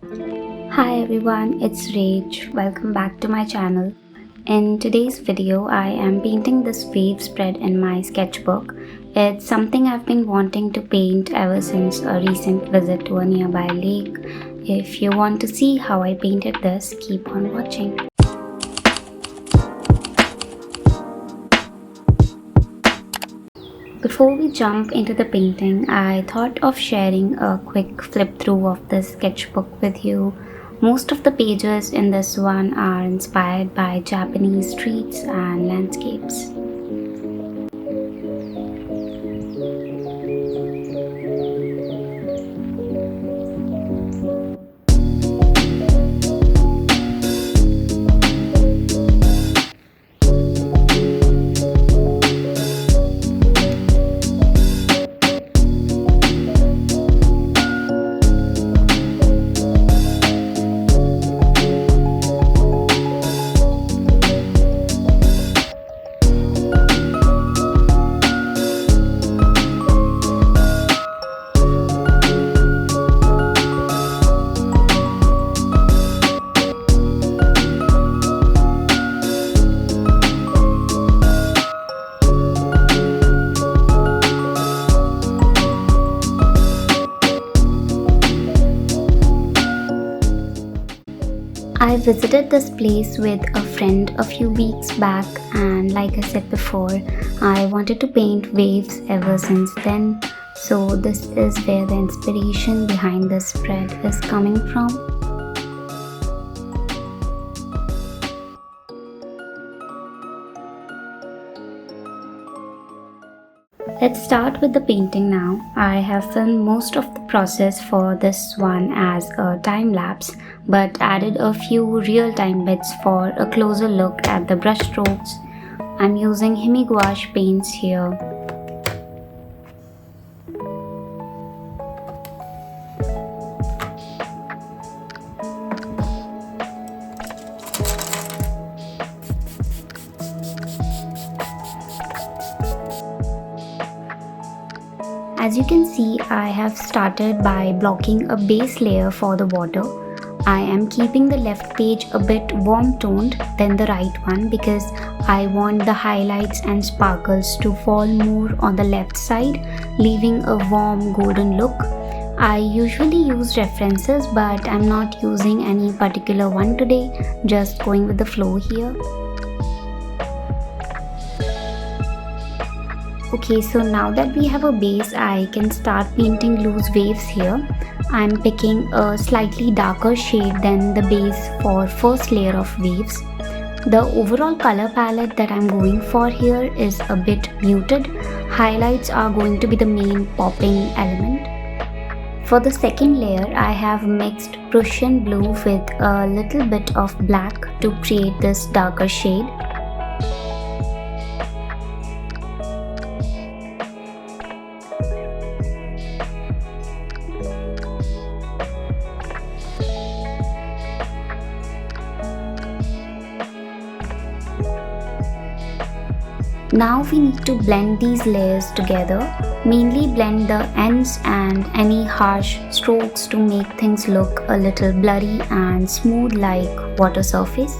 Hi everyone, it's Rach. Welcome back to my channel. In today's video, I am painting this wave spread in my sketchbook. It's something I've been wanting to paint ever since a recent visit to a nearby lake. If you want to see how I painted this, keep on watching. Before we jump into the painting, I thought of sharing a quick flip through of this sketchbook with you. Most of the pages in this one are inspired by Japanese streets and landscapes. I visited this place with a friend a few weeks back, and like I said before, I wanted to paint waves ever since then. So this is where the inspiration behind this spread is coming from. Let's start with the painting now. I have filmed most of the process for this one as a time lapse, but added a few real-time bits for a closer look at the brush strokes. I'm using gouache paints here. As you can see, I have started by blocking a base layer for the water. I am keeping the left page a bit warm toned than the right one because I want the highlights and sparkles to fall more on the left side, leaving a warm golden look. I usually use references, but I'm not using any particular one today, just going with the flow here. Okay, so now that we have a base, I can start painting loose waves here. I'm picking a slightly darker shade than the base for first layer of waves. The overall color palette that I'm going for here is a bit muted. Highlights are going to be the main popping element. For the second layer, I have mixed Prussian blue with a little bit of black to create this darker shade. Now we need to blend these layers together, mainly blend the ends and any harsh strokes to make things look a little blurry and smooth like water surface.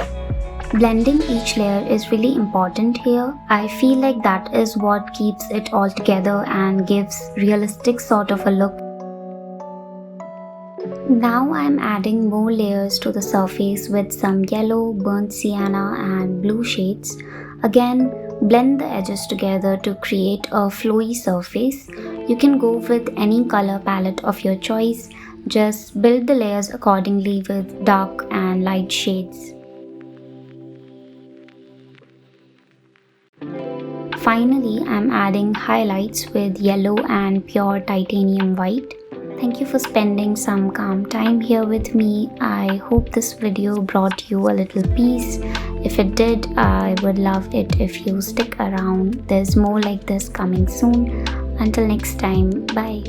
Blending each layer is really important here. I feel like that is what keeps it all together and gives realistic sort of a look. Now I am adding more layers to the surface with some yellow, burnt sienna and blue shades. Again, blend the edges together to create a flowy surface. You can go with any color palette of your choice. Just build the layers accordingly with dark and light shades. Finally, I'm adding highlights with yellow and pure titanium white. Thank you for spending some calm time here with me. I hope this video brought you a little peace. If it did, I would love it if you stick around. There's more like this coming soon. Until next time, bye.